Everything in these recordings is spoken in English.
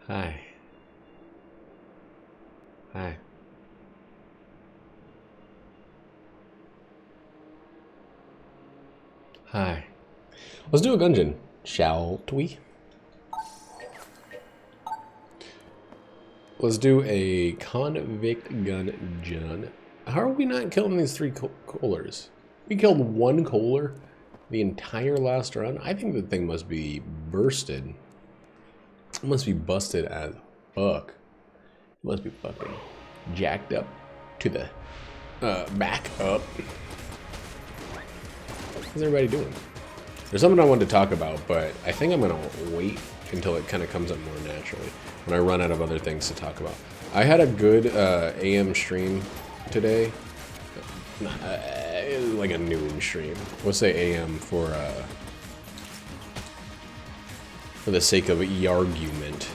Hi. Hi. Hi. Let's do a gungeon, shall we? Let's do a convict gungeon. How are we not killing these three coalers? We killed one coaler the entire last run? I think the thing must be bursted. It must be busted as fuck. It must be fucking jacked up to the back up. What's everybody doing? There's something I wanted to talk about, but I think I'm gonna wait until it kind of comes up more naturally when I run out of other things to talk about. I had a good AM stream today. It was like a noon stream. We'll say AM for the sake of argument,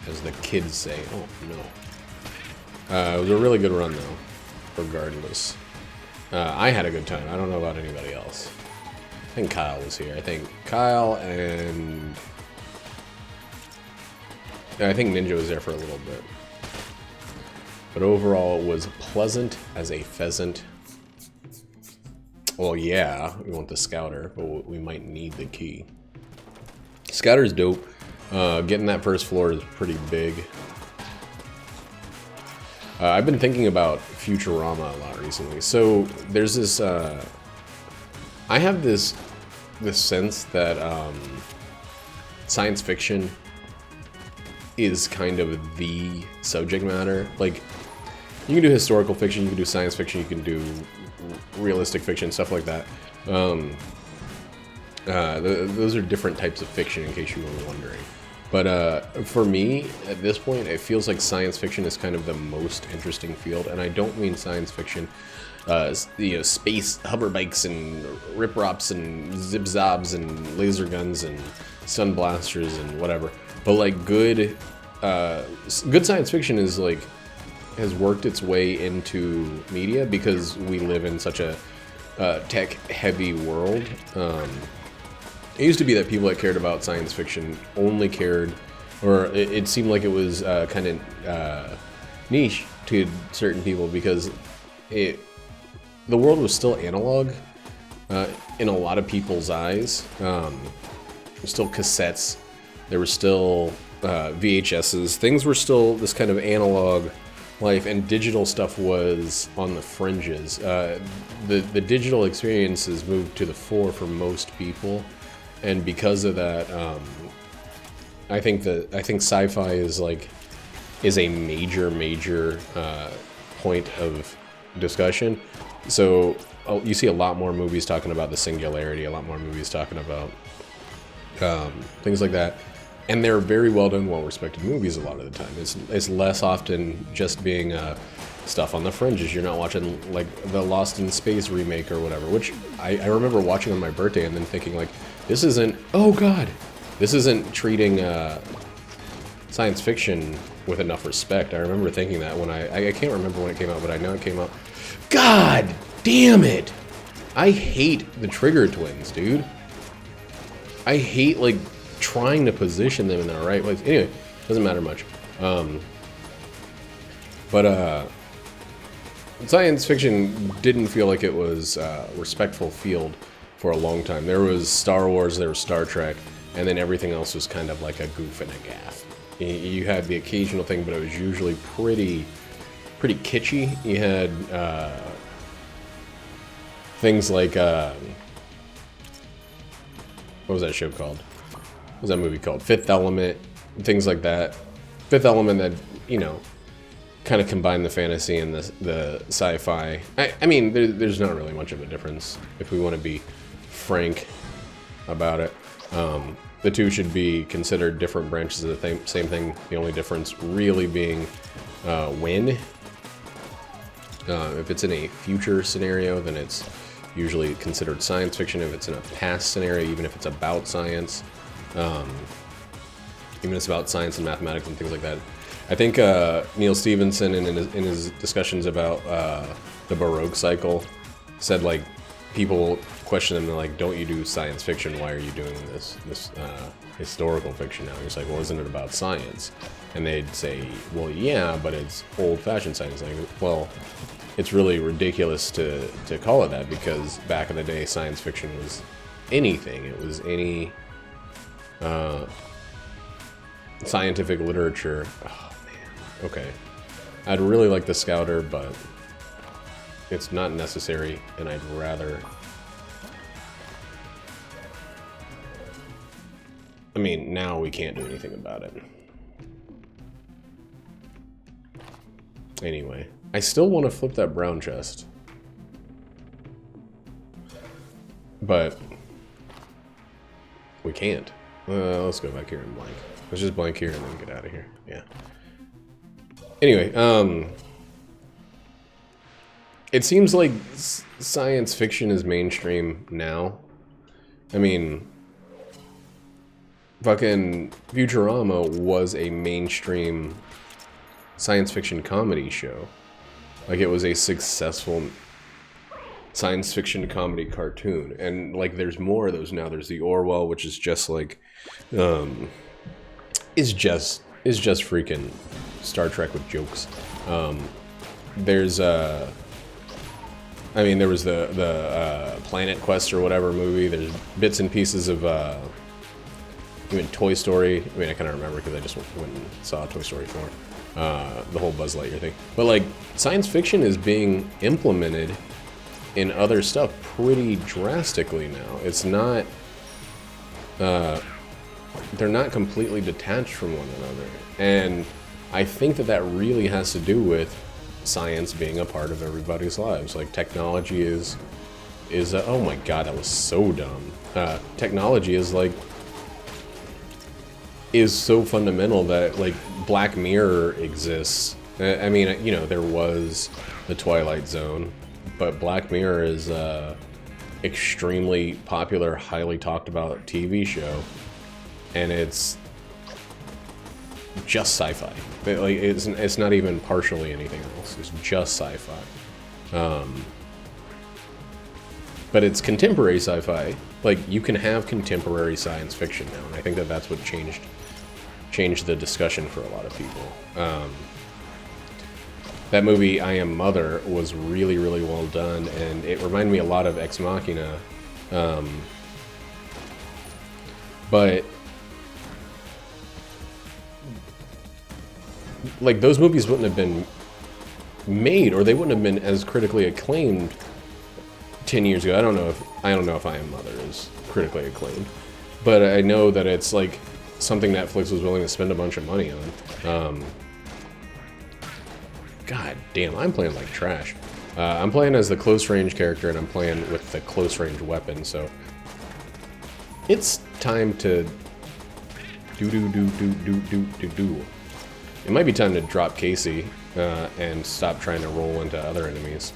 as the kids say. Oh no. It was a really good run though, regardless. I had a good time. I don't know about anybody else. I think Kyle was here. I think Kyle and I think Ninja was there for a little bit. But overall, it was pleasant as a pheasant. Well, yeah, we want the scouter, but we might need the key. Scouter's dope. Getting that first floor is pretty big. I've been thinking about Futurama a lot recently. So there's this. I have this sense that science fiction is kind of the subject matter. Like, you can do historical fiction, you can do science fiction, you can do realistic fiction, stuff like that. Those are different types of fiction, in case you were wondering. But for me, at this point, it feels like science fiction is kind of the most interesting field, and I don't mean science fiction, you know, space hover bikes and rip-rops and zip-zobs and laser guns and sun blasters and whatever. But like good science fiction is like has worked its way into media because we live in such a tech-heavy world. It used to be that people that cared about science fiction only cared, or it seemed like it was kind of niche to certain people because the world was still analog in a lot of people's eyes. There were still cassettes, there were still VHSs. Things were still this kind of analog life, and digital stuff was on the fringes. The digital experiences moved to the fore for most people. And because of that, I think sci-fi is a major point of discussion. So you see a lot more movies talking about the singularity, a lot more movies talking about things like that, and they're very well done, well-respected movies a lot of the time. It's less often just being stuff on the fringes. You're not watching like the Lost in Space remake or whatever, which I remember watching on my birthday and then thinking like, this isn't, oh god, this isn't treating science fiction with enough respect. I remember thinking that when I can't remember when it came out, but I know it came out. God damn it! I hate the Trigger twins, dude. I hate like trying to position them in the right place. Anyway, doesn't matter much. Science fiction didn't feel like it was a respectful field for a long time. There was Star Wars, there was Star Trek, and then everything else was kind of like a goof and a gaff. You had the occasional thing, but it was usually pretty kitschy. You had things like what was that show called? What was that movie called? Fifth Element, things like that. Fifth Element that, you know, kind of combine the fantasy and the sci-fi. I mean, there's not really much of a difference if we want to be frank about it. The two should be considered different branches of the same thing. The only difference really being when. If it's in a future scenario, then it's usually considered science fiction. If it's in a past scenario, even if it's about science, even if it's about science and mathematics and things like that. I think Neil Stephenson, in his discussions about the Baroque cycle, said like people question him, like, don't you do science fiction? Why are you doing this historical fiction now. It's like, well, isn't it about science? And they'd say, well, yeah, but it's old-fashioned science. Like, well, it's really ridiculous to call it that, because back in the day, science fiction was anything. It was any scientific literature. Oh, man. Okay. I'd really like the Scouter, but it's not necessary, and I'd rather... I mean, now we can't do anything about it. Anyway, I still want to flip that brown chest. But we can't. Let's go back here and blank. Let's just blank here and then get out of here. Yeah. Anyway, it seems like science fiction is mainstream now. I mean, fucking Futurama was a mainstream science fiction comedy show. Like, it was a successful science fiction comedy cartoon, and like there's more of those now. There's the Orwell, which is just like is just freaking Star Trek with jokes. There's I mean, there was the Planet Quest or whatever movie. There's bits and pieces of even Toy Story. I mean, I kind of remember because I just went and saw Toy Story 4. The whole Buzz Lightyear thing. But like, science fiction is being implemented in other stuff pretty drastically now. It's not, they're not completely detached from one another. And I think that really has to do with science being a part of everybody's lives. Like, technology is oh my god, that was so dumb. Technology is like, is so fundamental that, like, Black Mirror exists. I mean, you know, there was the Twilight Zone, but Black Mirror is a extremely popular, highly talked about TV show, and it's just sci-fi. Like, it's not even partially anything else. It's just sci-fi. But it's contemporary sci-fi. Like, you can have contemporary science fiction now, and I think that that's what changed the discussion for a lot of people. That movie, I Am Mother, was really, really well done, and it reminded me a lot of Ex Machina. But like, those movies wouldn't have been made, or they wouldn't have been as critically acclaimed 10 years ago. I don't know if I Am Mother is critically acclaimed, but I know that it's like something Netflix was willing to spend a bunch of money on. God damn, I'm playing like trash. I'm playing as the close range character, and I'm playing with the close range weapon, so it's time to do. It might be time to drop Casey and stop trying to roll into other enemies.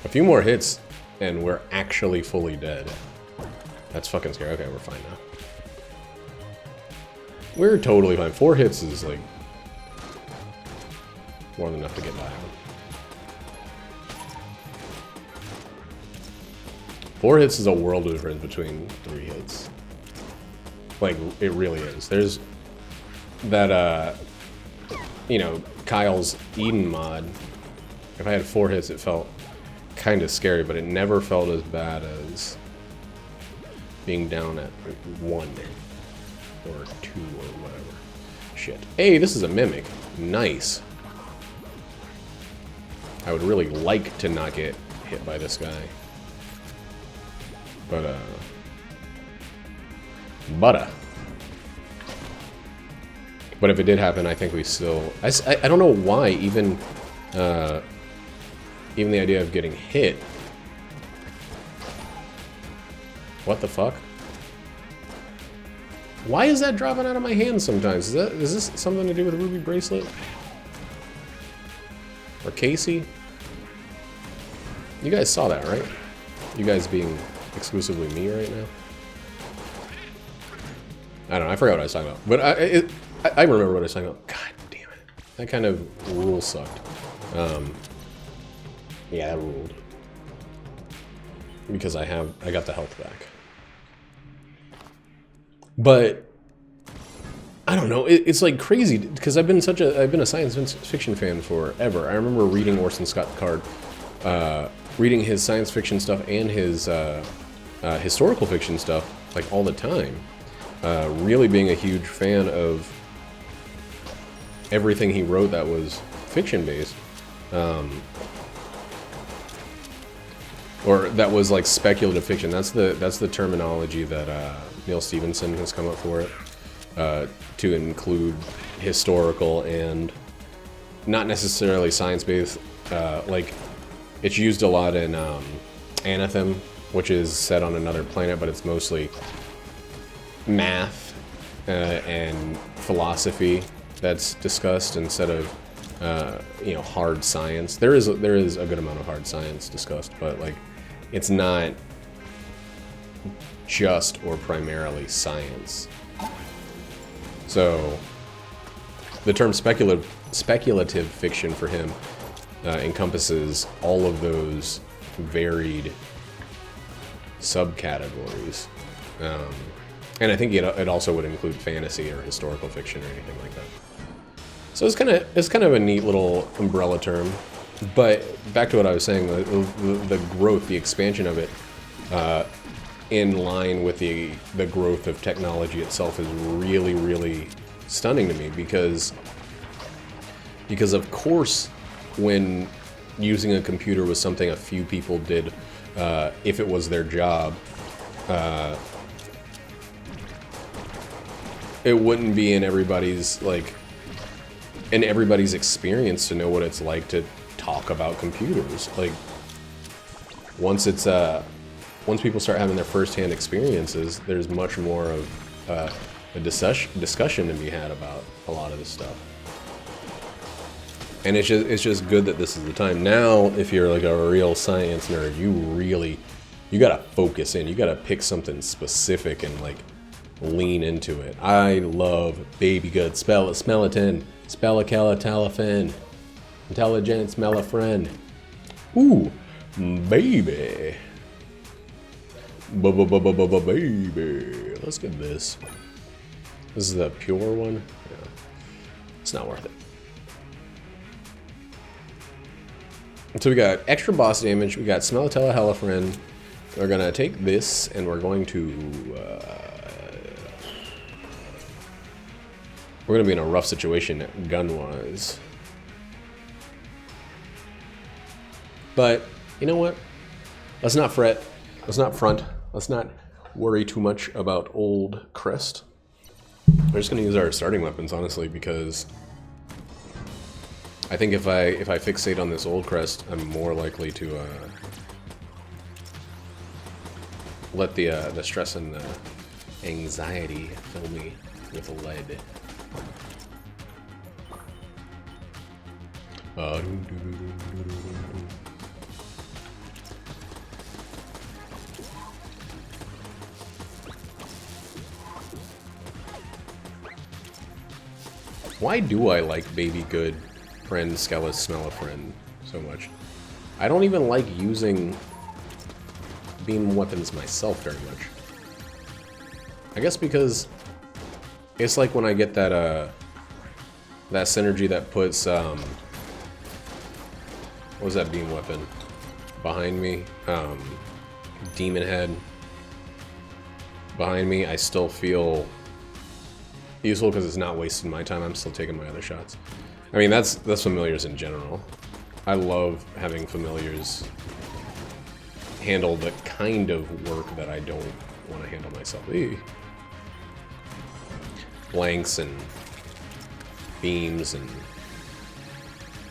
A few more hits, and we're actually fully dead. That's fucking scary. Okay, we're fine now. We're totally fine. 4 hits is, like, more than enough to get by on. 4 hits is a world of difference between 3 hits. Like, it really is. There's that, you know, Kyle's Eden mod. If I had 4 hits, it felt kind of scary, but it never felt as bad as being down at 1 or 2 or whatever. Shit. Hey, this is a mimic. Nice. I would really like to not get hit by this guy. But, But if it did happen, I think we still... I don't know why, even the idea of getting hit. What the fuck? Why is that dropping out of my hand sometimes? Is this something to do with Ruby Bracelet? Or Casey? You guys saw that, right? You guys being exclusively me right now? I don't know, I forgot what I was talking about. But I remember what I was talking about. God damn it. That kind of rule sucked. Yeah, that ruled. Because I got the health back. But I don't know, it's like crazy because I've been a science fiction fan forever. I remember reading Orson Scott Card, reading his science fiction stuff and his historical fiction stuff like all the time. Really being a huge fan of everything he wrote that was fiction based. Or that was like speculative fiction. That's the terminology that Neil Stephenson has come up for it, to include historical and not necessarily science-based. Like it's used a lot in Anathem, which is set on another planet, but it's mostly math and philosophy that's discussed instead of you know, hard science. There is a good amount of hard science discussed, but like it's not just or primarily science. So the term speculative fiction for him encompasses all of those varied subcategories. And I think it also would include fantasy or historical fiction or anything like that. So it's kind of a neat little umbrella term. But back to what I was saying, the growth, the expansion of it, in line with the growth of technology itself is really, really stunning to me because of course when using a computer was something a few people did, if it was their job, it wouldn't be in everybody's experience to know what it's like to talk about computers. Like once people start having their first-hand experiences, there's much more of a discussion to be had about a lot of this stuff. And it's just good that this is the time. Now, if you're like a real science nerd, you gotta focus in. You gotta pick something specific and like lean into it. I love baby good. Smell-a-tin, spell-a-cala-tala-fin, intelligent, smell a friend. Ooh, baby. Baby. Let's get this. This is the pure one. Yeah. It's not worth it. So we got extra boss damage. We got Smelatella Helifren. We're gonna take this and we're going to we're gonna be in a rough situation gun-wise. But you know what? Let's not fret. Let's not front. Let's not worry too much about old Crest. We're just gonna use our starting weapons, honestly, because I think if I fixate on this old Crest, I'm more likely to let the stress and the anxiety fill me with lead. Why do I like Baby Good Friend Skelis Smell a Friend so much? I don't even like using beam weapons myself very much. I guess because it's like when I get that that synergy that puts what was that beam weapon behind me? Demon Head behind me. I still feel useful because it's not wasting my time. I'm still taking my other shots. I mean, that's familiars in general. I love having familiars handle the kind of work that I don't want to handle myself. Eee. Blanks and beams and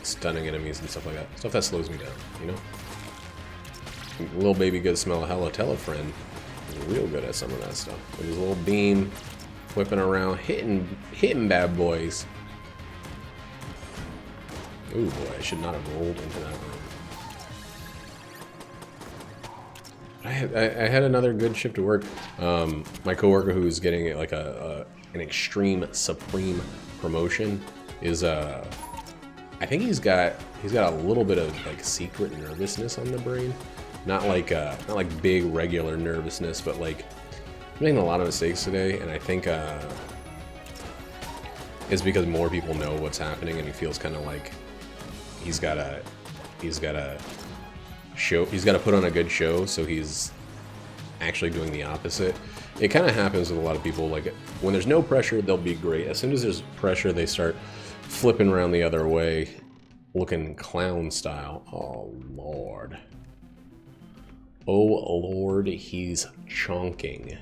stunning enemies and stuff like that. Stuff that slows me down, you know? Little Baby Good Smell a Hella Telefriend is real good at some of that stuff. With his little beam whipping around, hitting bad boys. Ooh boy, I should not have rolled into that room. I had another good shift at work. My coworker who's getting like an extreme supreme promotion is I think he's got a little bit of like secret nervousness on the brain, not like big regular nervousness, but like he's making a lot of mistakes today, and I think it's because more people know what's happening, and he feels kind of like he's gotta put on a good show, so he's actually doing the opposite. It kind of happens with a lot of people. Like when there's no pressure, they'll be great. As soon as there's pressure, they start flipping around the other way, looking clown style. Oh lord. Oh lord, he's chonking.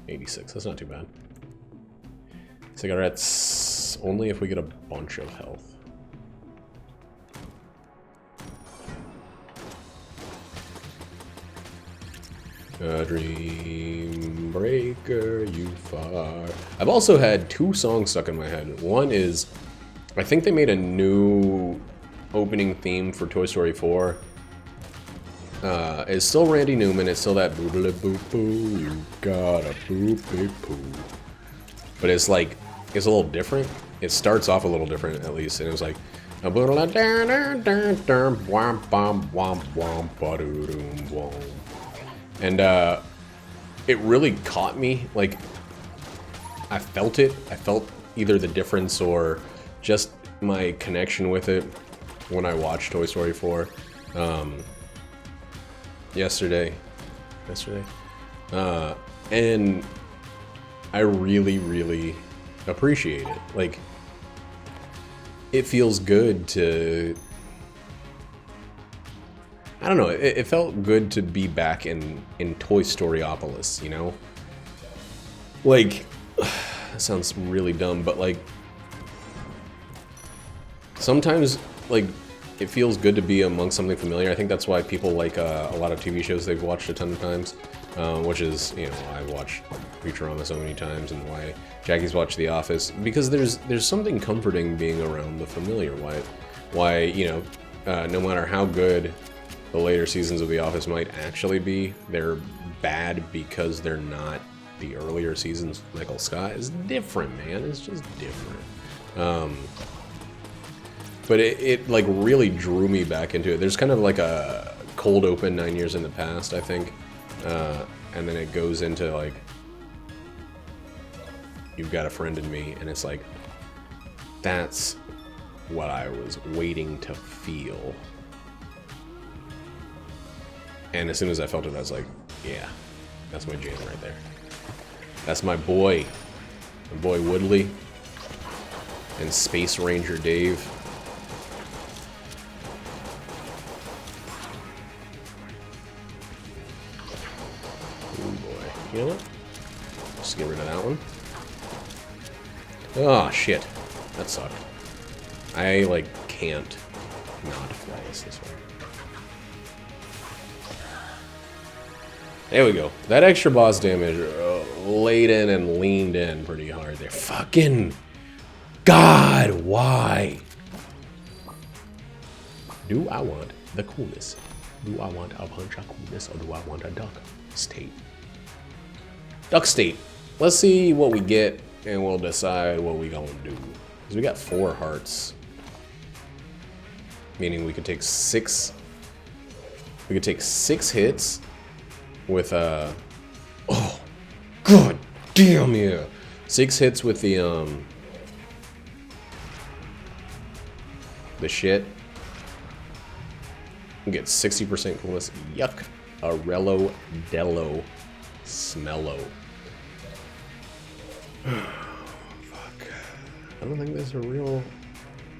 86, that's not too bad. Cigarettes, only if we get a bunch of health. A dream breaker, you far. I've also had 2 songs stuck in my head. One is, I think they made a new opening theme for Toy Story 4. It's still Randy Newman, it's still that boodle boop boo, you got a boopy poo. But it's like, it's a little different. It starts off a little different, at least, and it was like, and it really caught me. Like, I felt it. I felt either the difference or just my connection with it when I watched Toy Story 4 yesterday, and I really appreciate it. Like, it feels good to, I don't know, it felt good to be back in Toy Storyopolis, you know? Like, that sounds really dumb, but like, sometimes, like, it feels good to be amongst something familiar. I think that's why people like a lot of TV shows they've watched a ton of times, which is, you know, I watched Futurama so many times, and why Jackie's watched The Office, because there's something comforting being around the familiar. Why you know, no matter how good the later seasons of The Office might actually be, they're bad because they're not the earlier seasons. Michael Scott is different, man. It's just different. But it like really drew me back into it. There's kind of like a cold open 9 years in the past, I think. And then it goes into like, you've got a friend in me, and it's like, that's what I was waiting to feel. And as soon as I felt it, I was like, yeah, that's my jam right there. That's my boy Woodley and Space Ranger Dave. You know what? Just get rid of that one. Oh, shit. That sucked. I, like, can't not flawless this one. There we go. That extra boss damage laid in and leaned in pretty hard there. Fucking God, why? Do I want the coolness? Do I want a bunch of coolness, or do I want a duck state? Duck state. Let's see what we get, and we'll decide what we gonna do. Because we got 4 hearts. Meaning we could take 6... We could take 6 hits with, oh, god damn yeah! 6 hits with the shit. We get 60% coolness. Yuck. Arello Dello Smello. Fuck. I don't think there's a real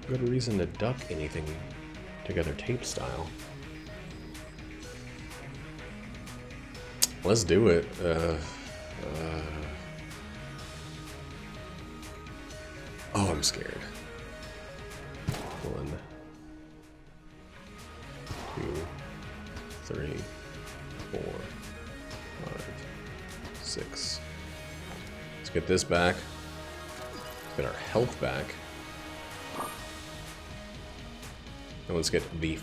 good reason to duck anything together tape style. Let's do it. Oh, I'm scared. 1, 2, 3, 4, 5, 6. Let's get this back. Let's get our health back. And let's get the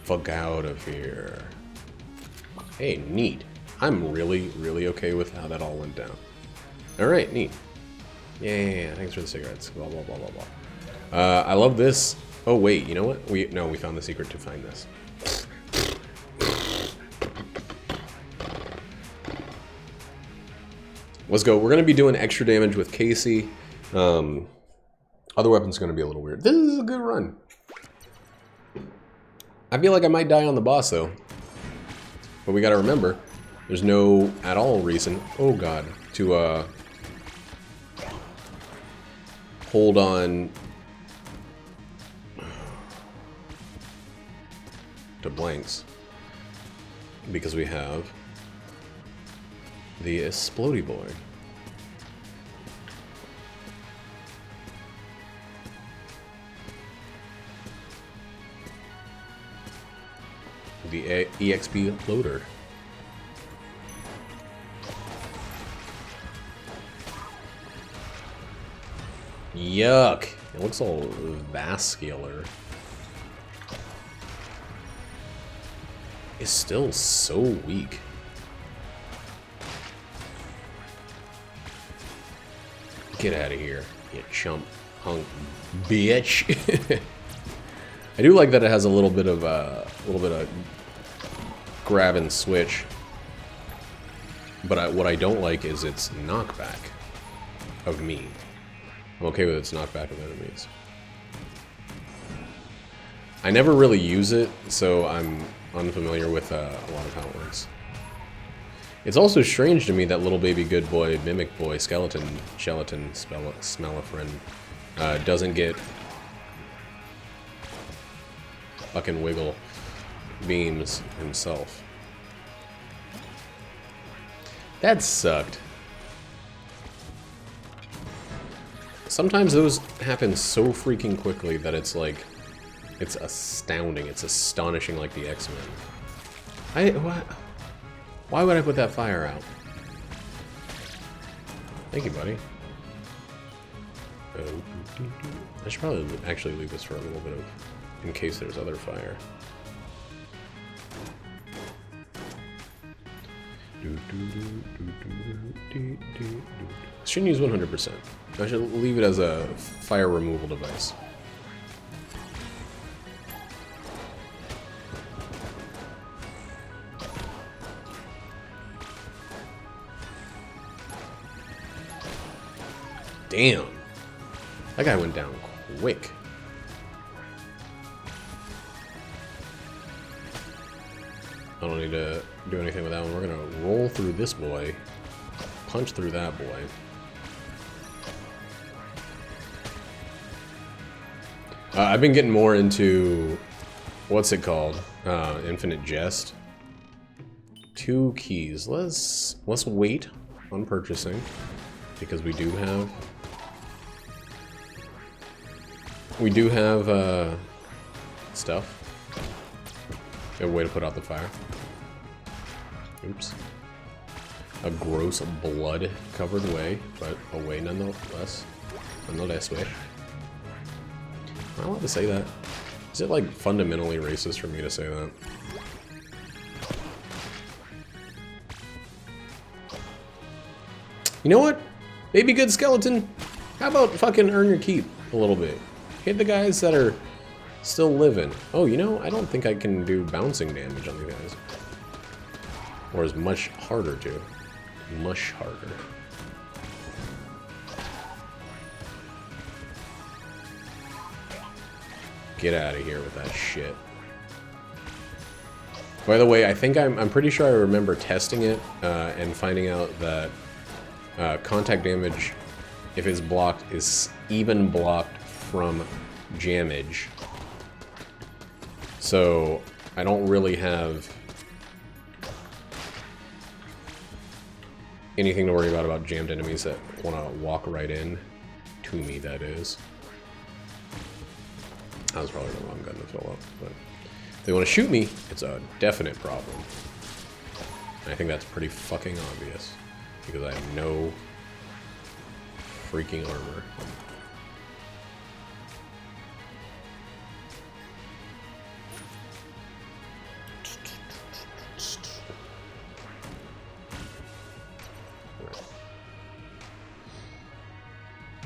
fuck out of here. Hey, neat. I'm really okay with how that all went down. Alright, neat. Yeah, thanks for the cigarettes. Blah, blah, blah, blah, blah. I love this. Oh wait, you know what? We found the secret to find this. Let's go. We're gonna be doing extra damage with Casey. Other weapons are gonna be a little weird. This is a good run. I feel like I might die on the boss though. But we gotta remember, there's no at all reason, oh god, to hold on to blanks. Because we have the Explodey Boy. The EXP loader. Yuck! It looks all vascular. It's still so weak. Get out of here, you chump punk bitch. I do like that it has a little bit of grab and switch, but what I don't like is its knockback of me. I'm okay with its knockback of enemies. I never really use it, so I'm unfamiliar with a lot of how it works. It's also strange to me that little baby good boy, mimic boy, skeleton, smell-a-friend, doesn't get fucking wiggle beams himself. That sucked. Sometimes those happen so freaking quickly that it's like, it's astounding, it's astonishing like the X-Men. Why would I put that fire out? Thank you, buddy. I should probably actually leave this for a little bit of, in case there's other fire. Shouldn't use 100%. I should leave it as a fire removal device. Damn. That guy went down quick. I don't need to do anything with that one. We're gonna roll through this boy, punch through that boy. I've been getting more into, what's it called? Infinite Jest. 2 keys. Let's wait on purchasing because we do have stuff. A way to put out the fire. Oops. A gross blood-covered way, but a way nonetheless. Nonetheless way. Am I allowed to say that? Is it like fundamentally racist for me to say that? You know what? Baby good skeleton. How about fucking earn your keep a little bit? Hit the guys that are still living. Oh, you know, I don't think I can do bouncing damage on the guys. Or is much harder to. Much harder. Get out of here with that shit. By the way, I think I'm pretty sure I remember testing it and finding out that contact damage, if it's blocked, is even blocked from jammage. So I don't really have anything to worry about jammed enemies that want to walk right in to me, that is. That was probably the wrong gun to fill up, but if they want to shoot me, it's a definite problem. And I think that's pretty fucking obvious, because I have no freaking armor.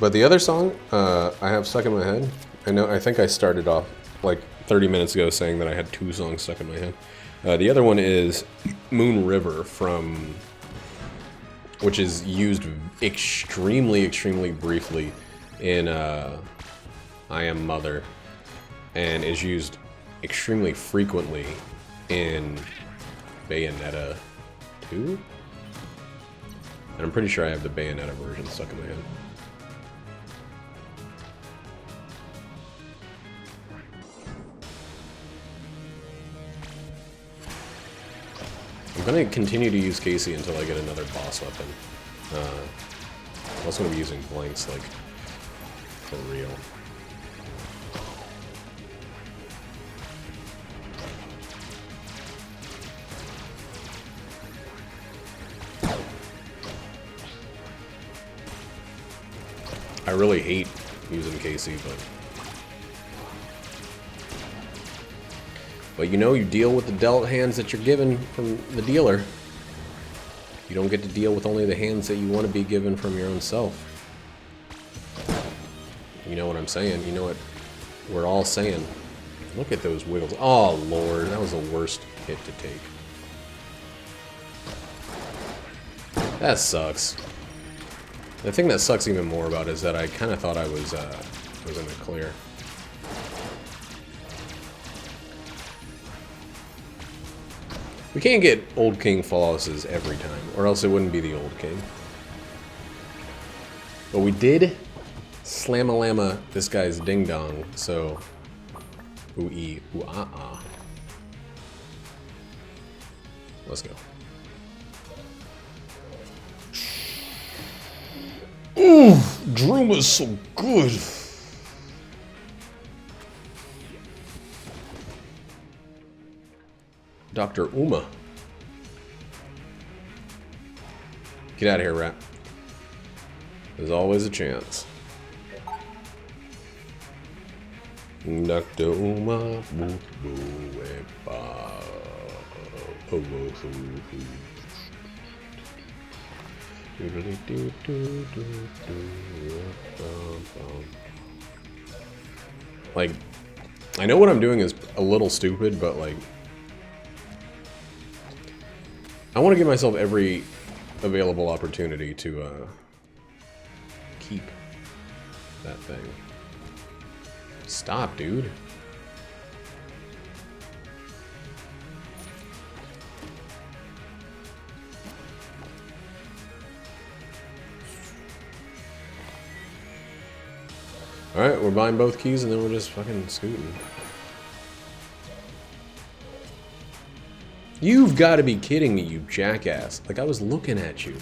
But the other song I have stuck in my head, I think I started off like 30 minutes ago saying that I had 2 songs stuck in my head. The other one is Moon River which is used extremely briefly in I Am Mother, and is used extremely frequently in Bayonetta 2? And I'm pretty sure I have the Bayonetta version stuck in my head. I'm gonna continue to use Casey until I get another boss weapon. I'm also gonna be using blanks, like, for real. I really hate using Casey, but you know, you deal with the dealt hands that you're given from the dealer. You don't get to deal with only the hands that you want to be given from your own self. You know what I'm saying? You know what we're all saying. Look at those wiggles. Oh, Lord, that was the worst hit to take. That sucks. The thing that sucks even more about it is that I kind of thought I was in the clear. We can't get Old King flawlesses every time, or else it wouldn't be the Old King. But we did slam-a-lama this guy's ding-dong, so... Ooh-ee, ooh-ah-ah. Let's go. Ooh, Droom is so good. Dr. Uma. Get out of here, rat. There's always a chance. Dr. Uma. Like, I know what I'm doing is a little stupid, but like, I want to give myself every available opportunity to keep that thing. Stop, dude. Alright, we're buying both keys and then we're just fucking scooting. You've got to be kidding me, you jackass. Like, I was looking at you.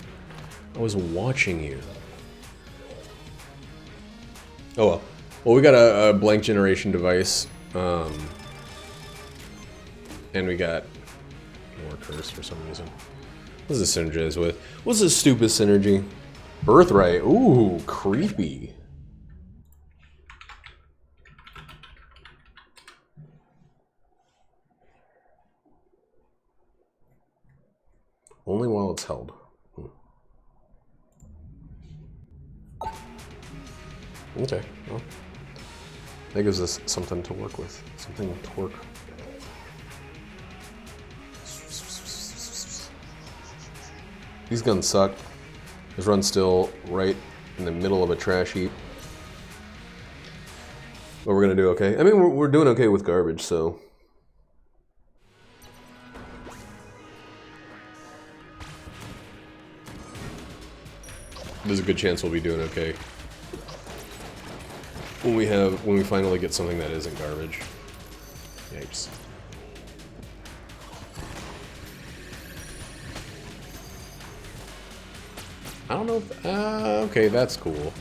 I was watching you. Oh well. Well, we got a blank generation device. And we got more curse for some reason. What does this synergize with? What's this stupid synergy? Birthright. Ooh, creepy. Only while it's held. Okay, well, that gives us something to work with. Something to work. These guns suck. This run's still right in the middle of a trash heap. But we're gonna do okay. I mean, we're doing okay with garbage, so... There's a good chance we'll be doing okay when we finally get something that isn't garbage. Yikes. I don't know if, okay, that's cool.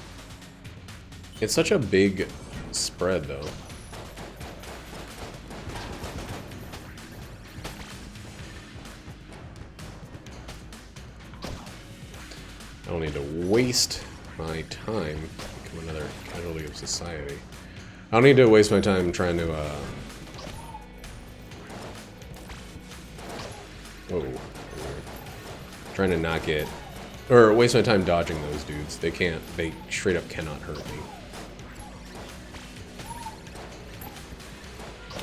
It's such a big spread, though. I don't need to waste my time to become another casualty of society. I don't need to waste my time trying to, oh, trying to not get, or waste my time dodging those dudes. They straight up cannot hurt me.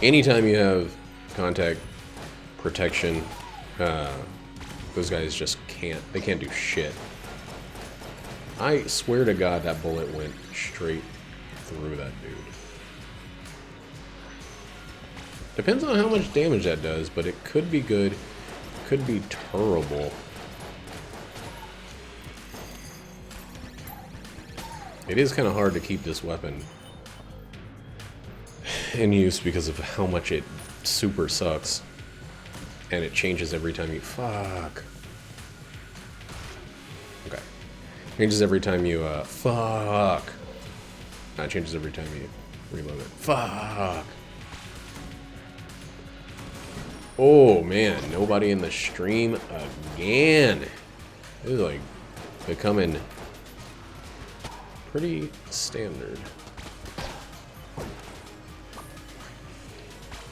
anytime you have contact protection, those guys just can't. They can't do shit. I swear to God that bullet went straight through that dude. Depends on how much damage that does, but it could be good. Could be terrible. It is kind of hard to keep this weapon in use because of how much it super sucks. And it changes every time you... Fuck. Okay. Changes every time you... Fuck. It changes every time you reload it. Fuck. Oh, man. Nobody in the stream again. This is, like, becoming pretty standard.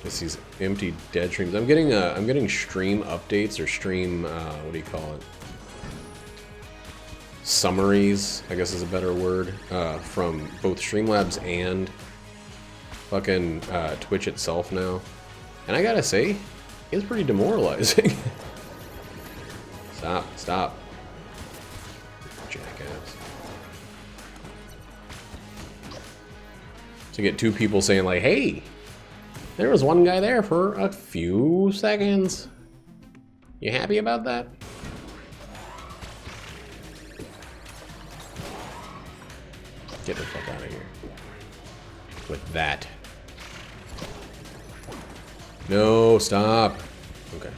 Just these empty dead streams. I'm getting stream updates or stream what do you call it? Summaries, I guess is a better word, from both Streamlabs and fucking Twitch itself now. And I gotta say, it's pretty demoralizing. Stop. Jackass. To get two people saying like, hey, there was one guy there for a few seconds. You happy about that? Get the fuck out of here. With that. No, stop. Okay.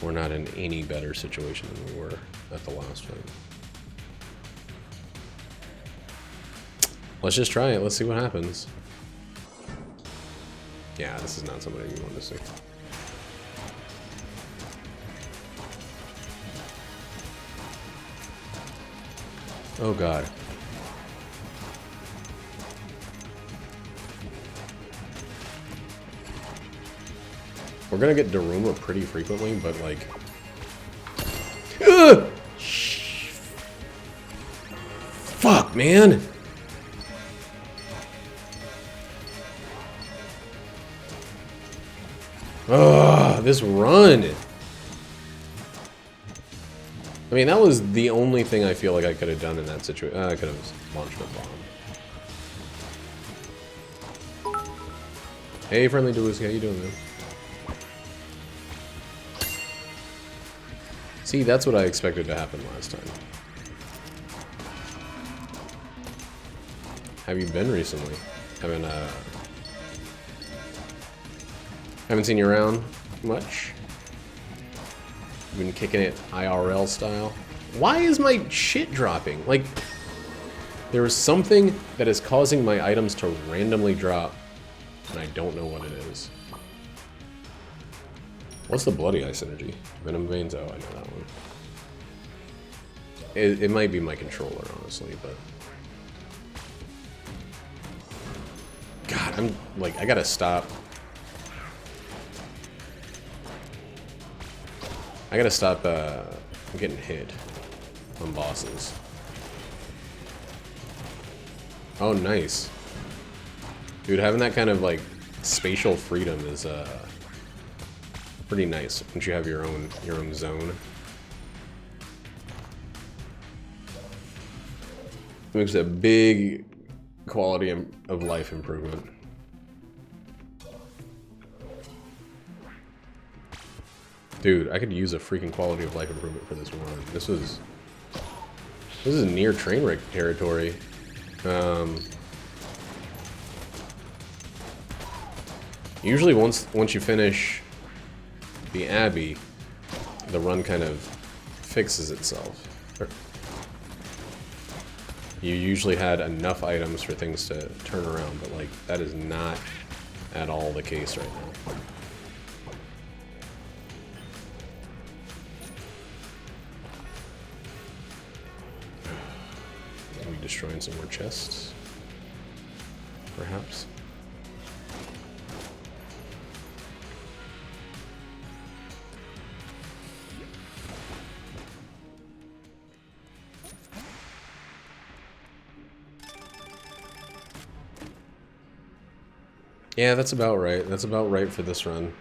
We're not in any better situation than we were at the last fight. Let's just try it. Let's see what happens. Yeah, this is not somebody you want to see. Oh god. We're gonna get Daruma pretty frequently, but like... Ugh! Fuck, man! Ugh, this run! I mean, that was the only thing I feel like I could have done in that situation. I could have launched a bomb. Hey, friendly Dewuski, how you doing, man? See, that's what I expected to happen last time. Have you been recently? Haven't seen you around much. You've been kicking it IRL style. Why is my shit dropping? Like, there is something that is causing my items to randomly drop, and I don't know what it is. What's the Bloody Ice energy? Venom Veins? Oh, I know that one. It might be my controller, honestly, but... God, I'm, like, I gotta stop. I gotta stop, getting hit on bosses. Oh, nice. Dude, having that kind of, like, spatial freedom is, pretty nice once you have your own zone. It makes a big quality of life improvement. Dude, I could use a freaking quality of life improvement for this one. This is near train wreck territory. Usually once you finish the Abbey, the run kind of fixes itself. You usually had enough items for things to turn around, but like that is not at all the case right now. Are we destroying some more chests? Perhaps. Yeah, that's about right. That's about right for this run.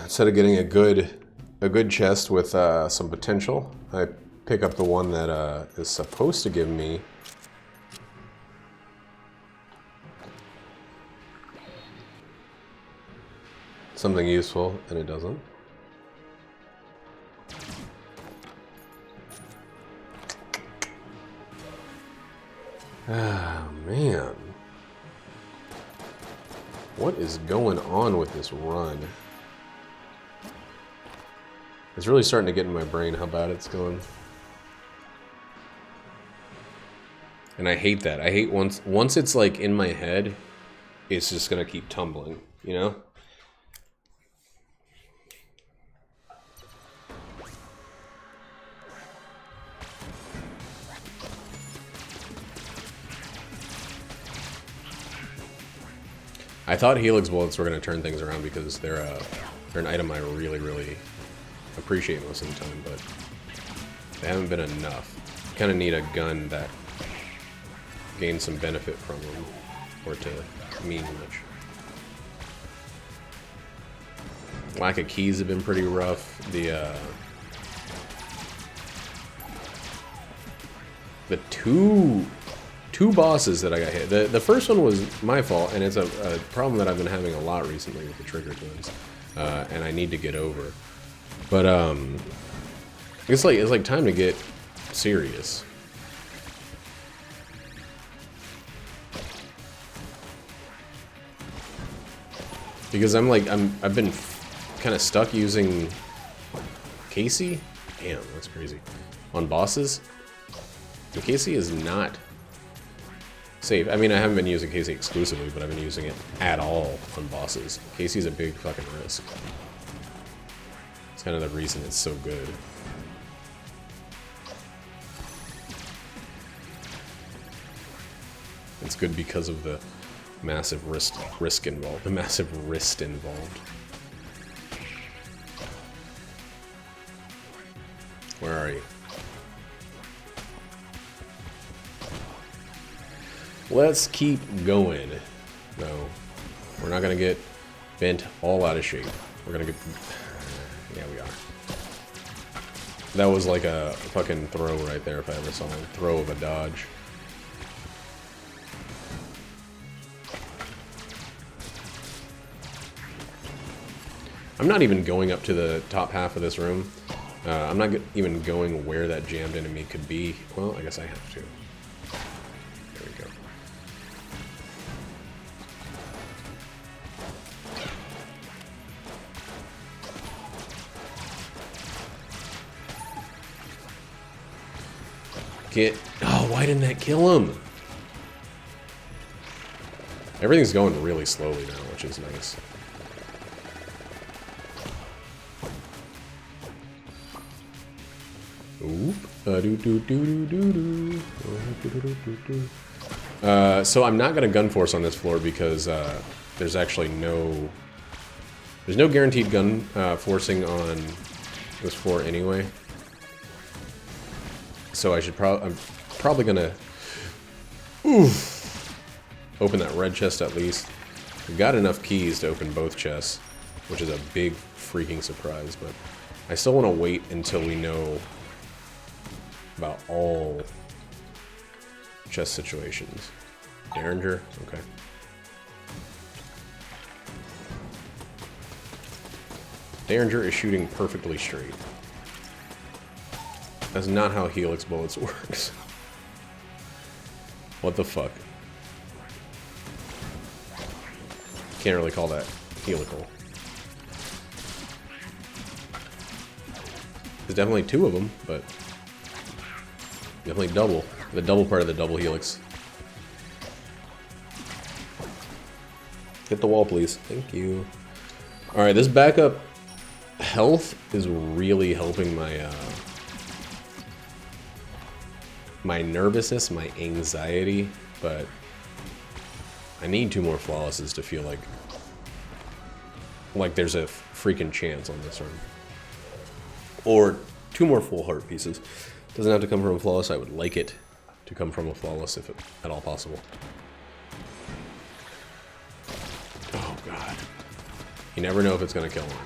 Instead of getting a good chest with some potential, I pick up the one that is supposed to give me something useful, and it doesn't. Ah, man. What is going on with this run? It's really starting to get in my brain how bad it's going. And I hate that. I hate once it's like in my head, it's just gonna keep tumbling, you know? I thought Helix bullets were gonna turn things around because they're an item I really appreciate most of the time, but they haven't been enough. Kind of need a gun that gains some benefit from them, or to mean much. Lack of keys have been pretty rough. The two bosses that I got hit. The first one was my fault, and it's a problem that I've been having a lot recently with the Trigger Twins, and I need to get over. But it's like time to get serious. Because I've been kind of stuck using Casey. Damn, that's crazy. On bosses, the Casey is not safe. I mean, I haven't been using Casey exclusively, but I've been using it at all on bosses. Casey's a big fucking risk. It's kind of the reason it's so good. It's good because of the massive risk involved. The massive wrist involved. Where are you? Let's keep going. No, we're not gonna get bent all out of shape. We're gonna get... Yeah, we are. That was like a fucking throw right there if I ever saw one. Throw of a dodge. I'm not even going up to the top half of this room. I'm not even going where that jammed enemy could be. Well, I guess I have to. There we go. Oh, why didn't that kill him? Everything's going really slowly now, which is nice. So I'm not gonna gun force on this floor because there's actually no guaranteed gun forcing on this floor anyway. So I'm probably gonna open that red chest at least. We've got enough keys to open both chests, which is a big freaking surprise, but I still want to wait until we know about all chest situations. Derringer? Okay. Derringer is shooting perfectly straight. That's not how Helix bullets works. What the fuck? Can't really call that helical. There's definitely two of them, but definitely double. The double part of the double helix. Hit the wall, please. Thank you. Alright, this backup health is really helping my my nervousness, my anxiety, but I need 2 more flawlesses to feel like there's a freaking chance on this run. Or 2 more full heart pieces. Doesn't have to come from a flawless. I would like it to come from a flawless if at all possible. God. You never know if it's gonna kill him or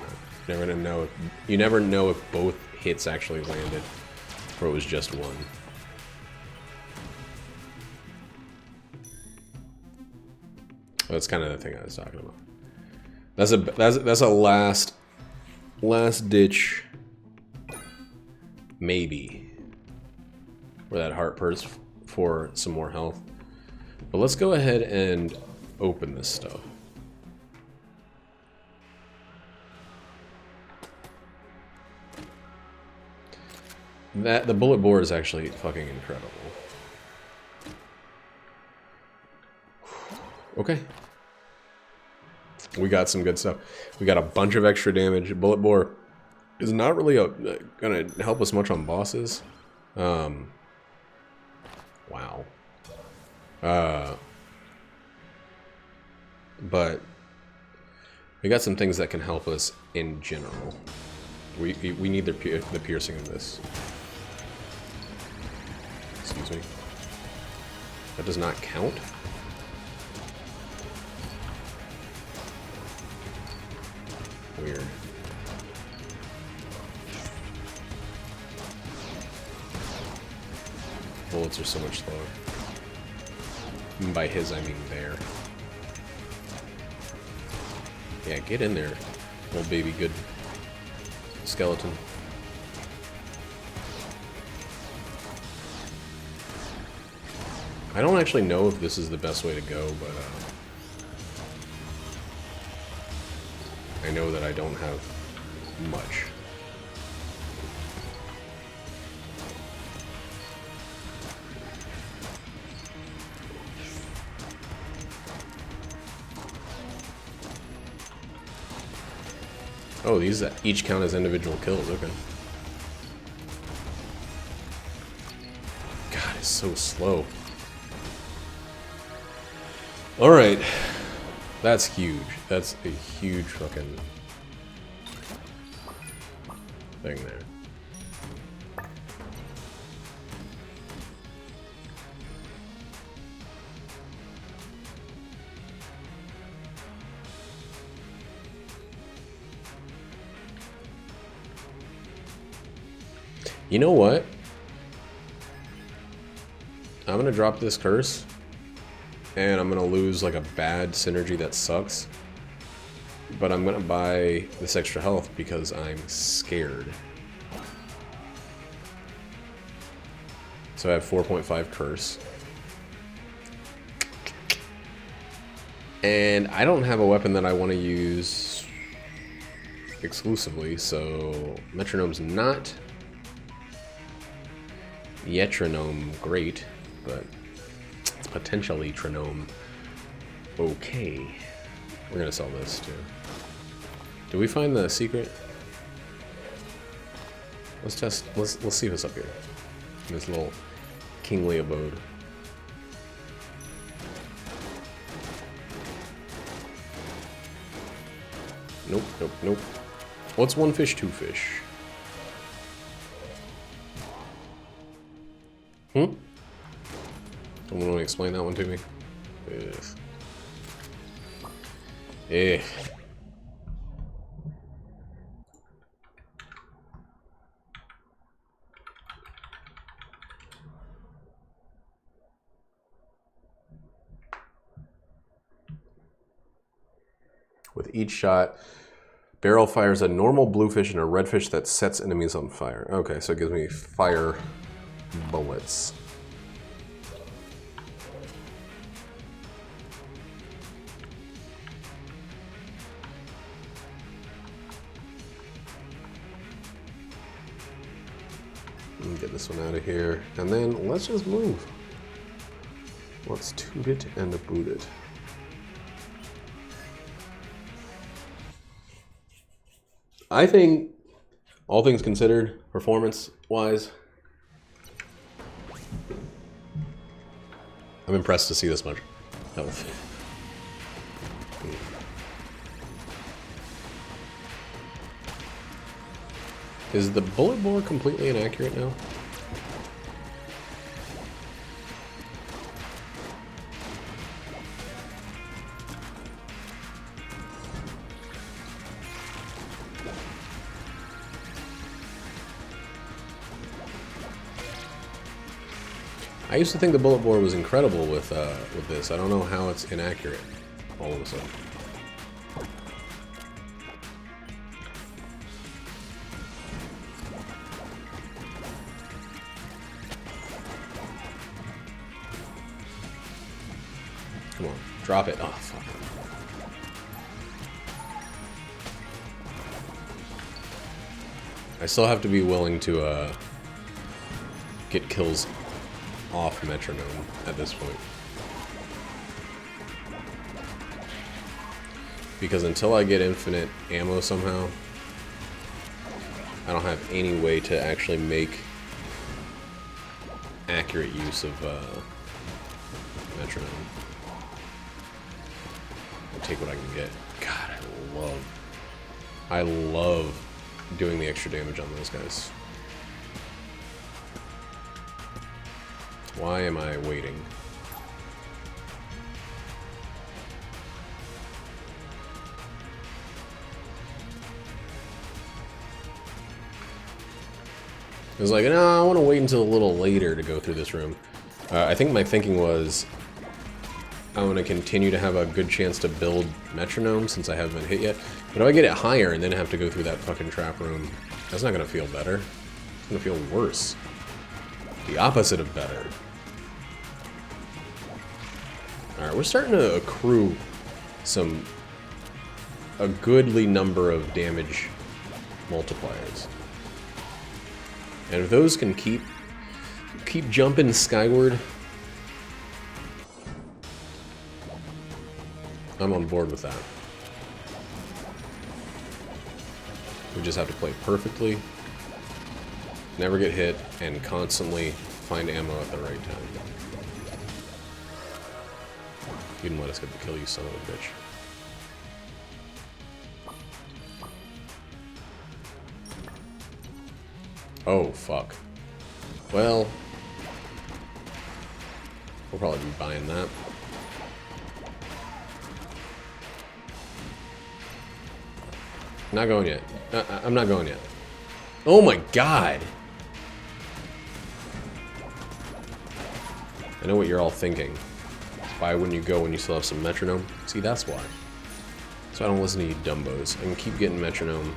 not. You never know if both hits actually landed, or it was just one. That's kind of the thing I was talking about. That's a last ditch, maybe, where that heart purse for some more health. But let's go ahead and open this stuff. The bullet bore is actually fucking incredible. Okay. We got some good stuff. We got a bunch of extra damage. Bullet bore is not really gonna help us much on bosses. Wow. But we got some things that can help us in general. We need the piercing of this. Excuse me. That does not count? Weird. Bullets are so much slower. And by his, I mean there. Yeah, get in there, old baby good skeleton. I don't actually know if this is the best way to go, but I know that I don't have much. Oh, these each count as individual kills, okay. God, it's so slow. Alright. That's huge. That's a huge fucking thing there. You know what? I'm gonna drop this curse, and I'm gonna lose like a bad synergy that sucks. But I'm gonna buy this extra health because I'm scared. So I have 4.5 curse. And I don't have a weapon that I want to use exclusively, so metronome's not Yetronome great, but it's potentially Tronome okay. We're gonna sell this too. Did we find the secret? Let's test. Let's see if it's up here. In this little kingly abode. Nope, nope, nope. What's one fish, two fish? Someone want to explain that one to me? Ugh. With each shot, barrel fires a normal blue fish and a red fish that sets enemies on fire. Okay, so it gives me fire bullets. Let me get this one out of here, and then let's just move. Let's toot it and boot it. I think, all things considered, performance-wise, I'm impressed to see this much health. Is the bullet bore completely inaccurate now? I used to think the bullet bore was incredible with this. I don't know how it's inaccurate all of a sudden. Come on, drop it. Oh, fuck. I still have to be willing to get kills off metronome at this point. Because until I get infinite ammo somehow, I don't have any way to actually make accurate use of metronome. I'll take what I can get. God, I love doing the extra damage on those guys. Why am I waiting? I was like, no, I want to wait until a little later to go through this room. I think my thinking was I want to continue to have a good chance to build metronome since I haven't been hit yet. But if I get it higher and then have to go through that fucking trap room, that's not going to feel better. It's going to feel worse. The opposite of better. Alright, we're starting to accrue a goodly number of damage multipliers. And if those can keep jumping skyward, I'm on board with that. We just have to play perfectly, never get hit, and constantly find ammo at the right time. You didn't let us get the kill, you son of a bitch. Oh, fuck. Well, we'll probably be buying that. Not going yet. I'm not going yet. Oh my god! I know what you're all thinking. Why wouldn't you go when you still have some metronome? See, that's why. So I don't listen to you dumbos. I can keep getting metronome.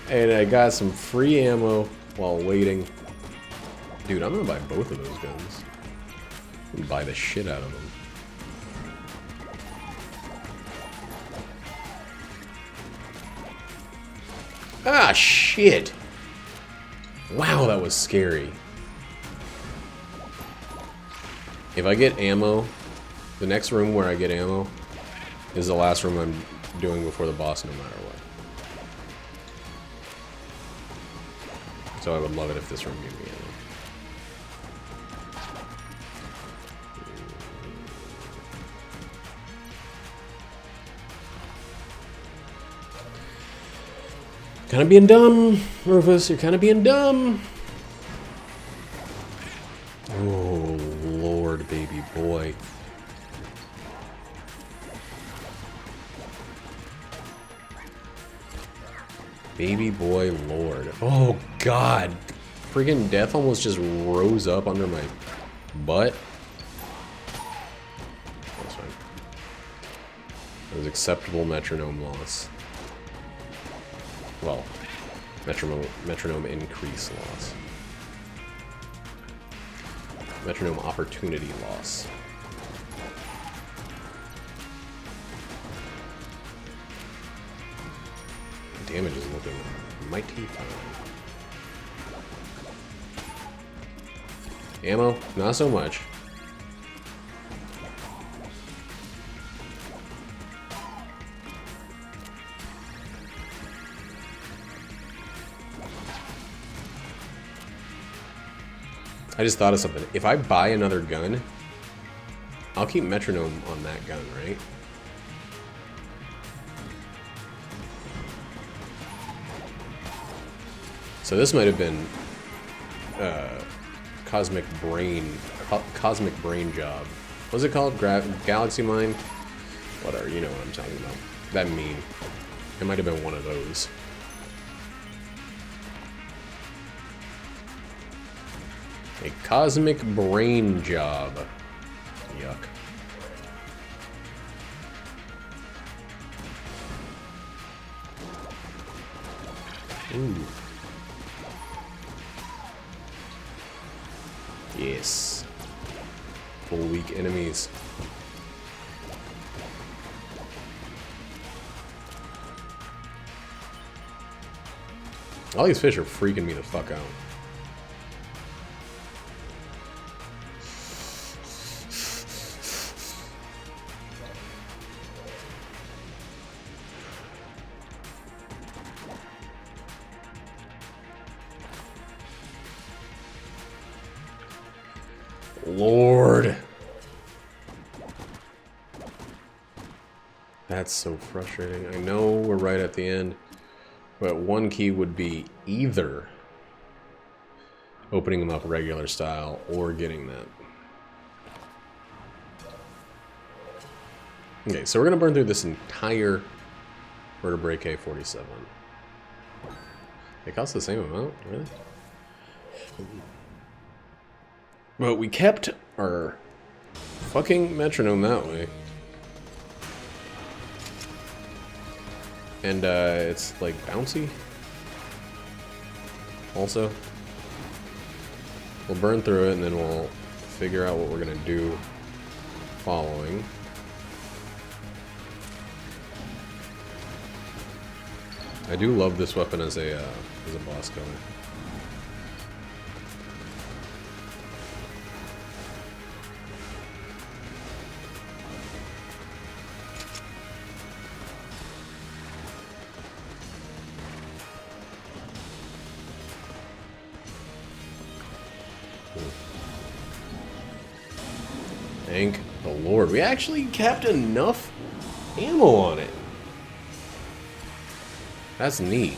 And I got some free ammo while waiting. Dude, I'm gonna buy both of those guns. I'm gonna buy the shit out of them. Ah, shit! Wow, that was scary. If I get ammo, the next room where I get ammo is the last room I'm doing before the boss, no matter what. So I would love it if this room gave me ammo. Kinda being dumb, Rufus. You're kinda being dumb. Oh, Lord, baby boy. Baby boy Lord. Oh, God. Freaking death almost just rose up under my butt. That's fine. That was acceptable metronome loss. Well, metronome increase loss. Metronome opportunity loss. Damage is looking mighty fine. Ammo, not so much. I just thought of something. If I buy another gun, I'll keep metronome on that gun, right? So this might have been cosmic brain job. What's it called? Galaxy Mind? Whatever, you know what I'm talking about. That meme. It might have been one of those. A cosmic brain job. Yuck. Ooh. Yes. Full weak enemies. All these fish are freaking me the fuck out. Lord. That's so frustrating. I know we're right at the end, but one key would be either opening them up regular style or getting that. Okay, so we're going to burn through this entire vertebrae K47. It costs the same amount, really? But we kept our fucking metronome that way. And it's like bouncy. Also, we'll burn through it and then we'll figure out what we're gonna do following. I do love this weapon as a boss killer. Thank the Lord. We actually kept enough ammo on it. That's neat.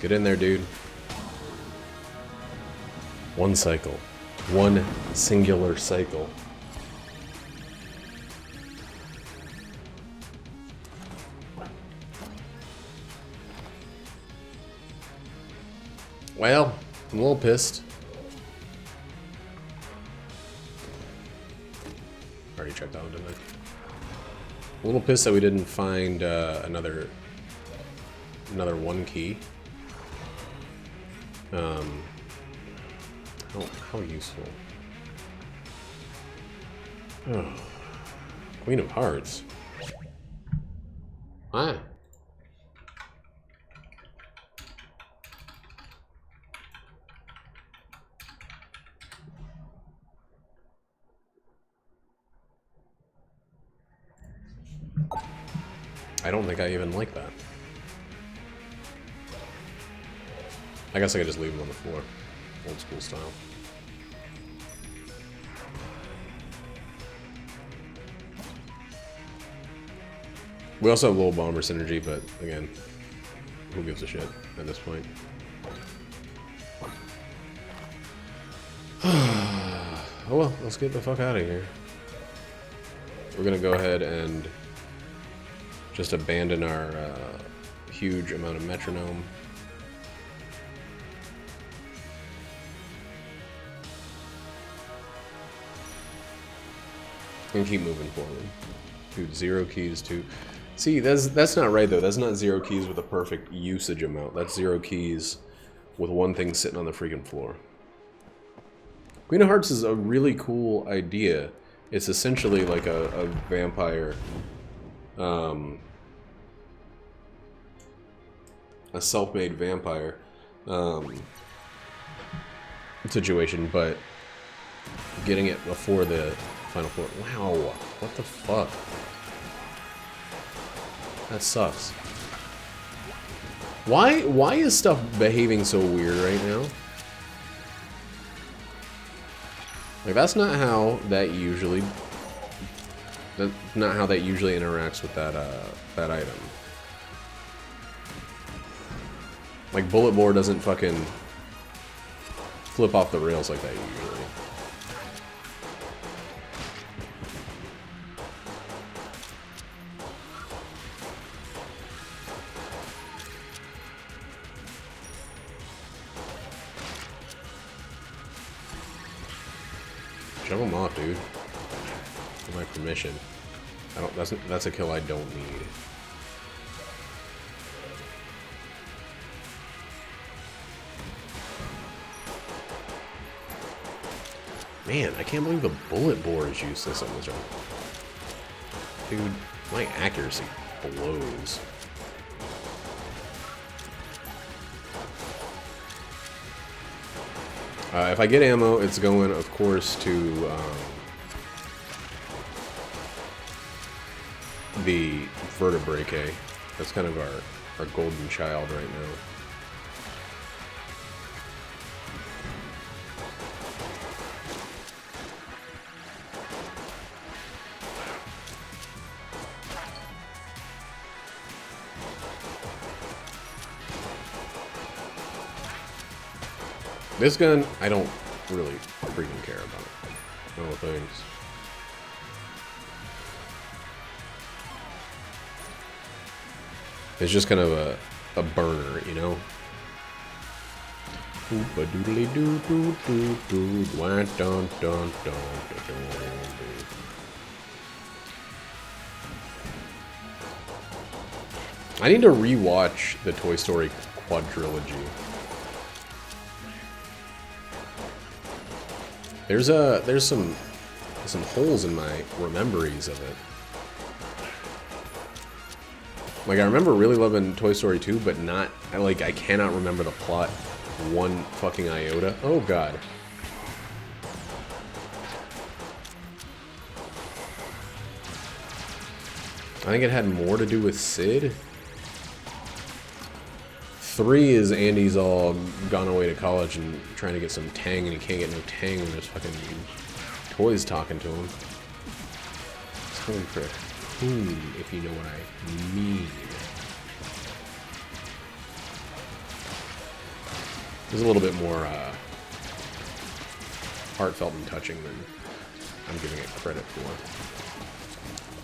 Get in there, dude. One cycle. One singular cycle. Well, I'm a little pissed. Already checked out, didn't I? A little pissed that we didn't find another one key. How useful. Oh. Queen of Hearts. Ah. I don't think I even like that. I guess I could just leave them on the floor. Old school style. We also have low bomber synergy, but again, who gives a shit at this point? Oh well, let's get the fuck out of here. We're gonna go ahead and just abandon our huge amount of metronome. And keep moving forward. Dude, 0 keys to... See, that's not right, though. That's not 0 keys with a perfect usage amount. That's 0 keys with one thing sitting on the freaking floor. Queen of Hearts is a really cool idea. It's essentially like a vampire... a self-made vampire situation, but getting it before the final floor. Wow, what the fuck? That sucks. Why is stuff behaving so weird right now? Like, that's not how that usually... That's not how that usually interacts with that, that item. Like, Bullet Bore doesn't fucking flip off the rails like that usually. Shove him off, dude. With my permission. I don't. That's a kill I don't need. Man, I can't believe the bullet bore is useless on this jump. Dude, my accuracy blows. If I get ammo, it's going, of course, to the vertebrae. That's kind of our golden child right now. This gun, I don't really freaking care about. No things. It's just kind of a burner, you know? I need to rewatch the Toy Story quadrilogy. There's some holes in my rememberies of it. Like, I remember really loving Toy Story 2, but not, I cannot remember the plot one fucking iota. Oh god. I think it had more to do with Sid. 3 is Andy's all gone away to college and trying to get some tang, and he can't get no tang when there's fucking toys talking to him. It's going for a coon, if you know what I mean. It's a little bit more heartfelt and touching than I'm giving it credit for.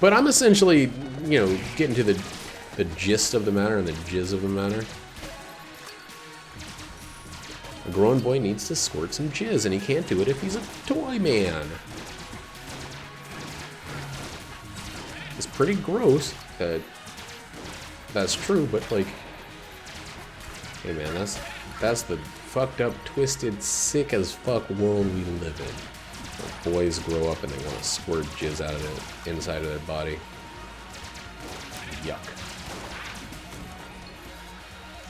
But I'm essentially, you know, getting to the gist of the matter and the jizz of the matter. A grown boy needs to squirt some jizz, and he can't do it if he's a toy man. It's pretty gross. That's true, but like, hey man, that's the fucked up, twisted, sick as fuck world we live in. Where boys grow up and they want to squirt jizz out of the inside of their body. Yuck.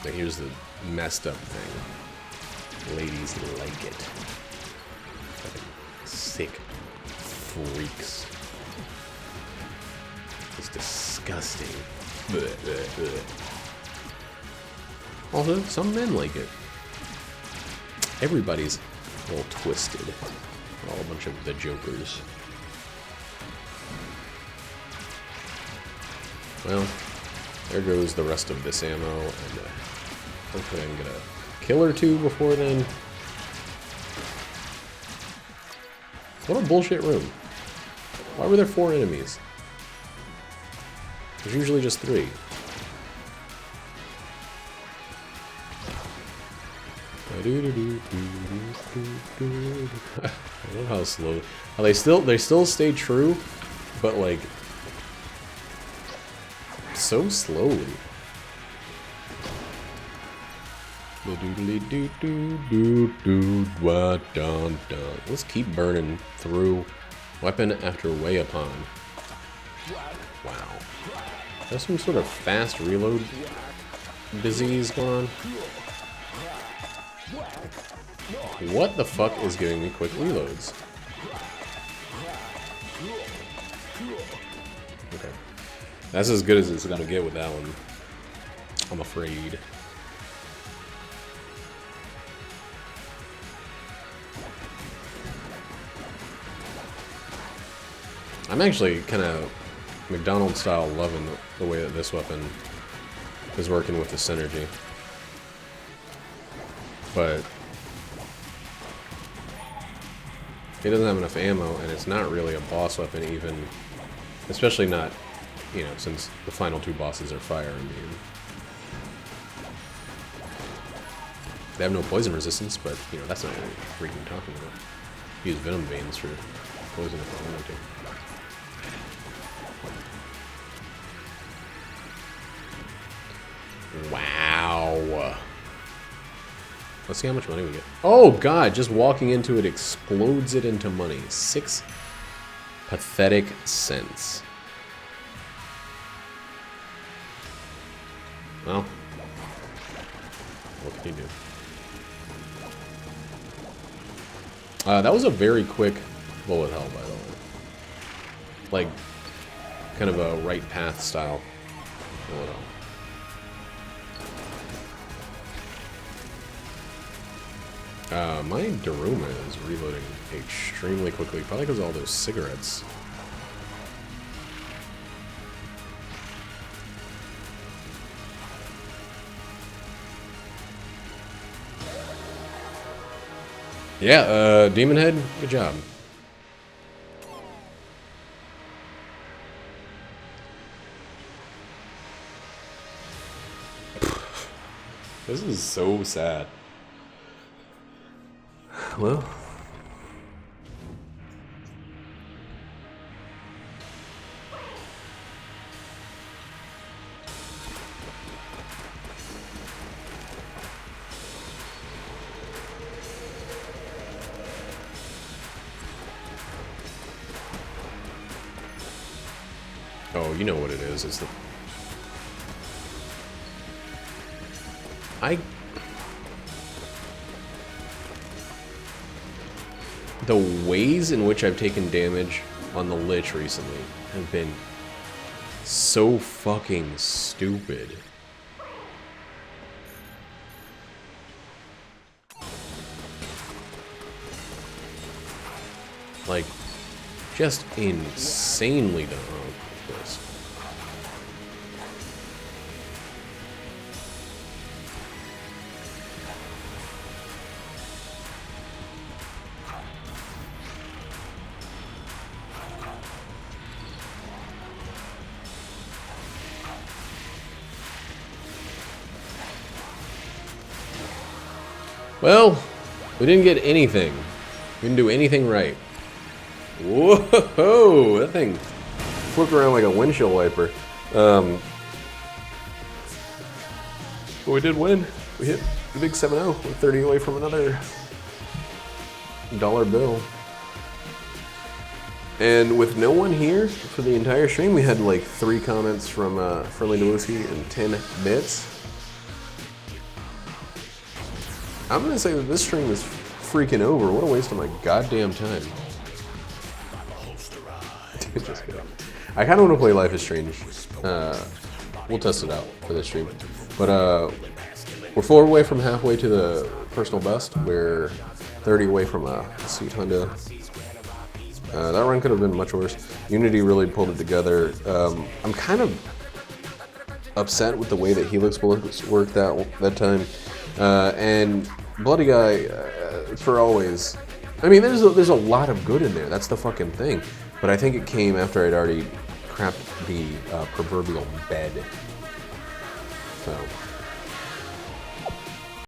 Now here's the messed up thing. Ladies like it. Sick freaks. It's disgusting. Blech, blech, blech. Also, some men like it. Everybody's all twisted. We're all a bunch of the jokers. Well, there goes the rest of this ammo, and hopefully I can get a kill or two before then. What a bullshit room. Why were there 4 enemies? There's usually just 3. I love how slow. They still stay true, but like so slowly. Let's keep burning through weapon after way upon. Wow. There's some sort of fast reload disease going on. What the fuck is giving me quick reloads? Okay. That's as good as it's gonna get with that one, I'm afraid. I'm actually kind of McDonald's style loving the way that this weapon is working with the synergy. But He doesn't have enough ammo, and it's not really a boss weapon even, especially not, you know, since the final two bosses are fire immune. They have no poison resistance, but, you know, that's not what we're freaking talking about. Use venom veins for poison if I wanted to. Wow. Let's see how much money we get. Oh god, just walking into it explodes it into money. 6 pathetic cents. Well, what can you do? That was a very quick bullet hell, by the way. Like, kind of a right path style bullet hell. My Daruma is reloading extremely quickly, probably because of all those cigarettes. Yeah, Demon Head, good job. This is so sad. Well. Oh, you know what it is. It's the... The ways in which I've taken damage on the Lich recently have been so fucking stupid. Like, just insanely dumb. Oh, this. Well, we didn't get anything. We didn't do anything right. Whoa! That thing flipped around like a windshield wiper. But we did win. We hit the big 7-0. We're 30 away from another dollar bill. And with no one here for the entire stream, we had like 3 comments from Friendly Deluski and 10 bits. I'm gonna say that this stream is freaking over. What a waste of my goddamn time. Just kidding. I kind of want to play Life is Strange. We'll test it out for this stream. But we're 4 away from halfway to the personal best. We're 30 away from a sweet Honda. That run could have been much worse. Unity really pulled it together. I'm kind of upset with the way that Helix bullets worked that time. And Bloody Guy, for always. I mean, there's a lot of good in there. That's the fucking thing. But I think it came after I'd already crapped the proverbial bed. So,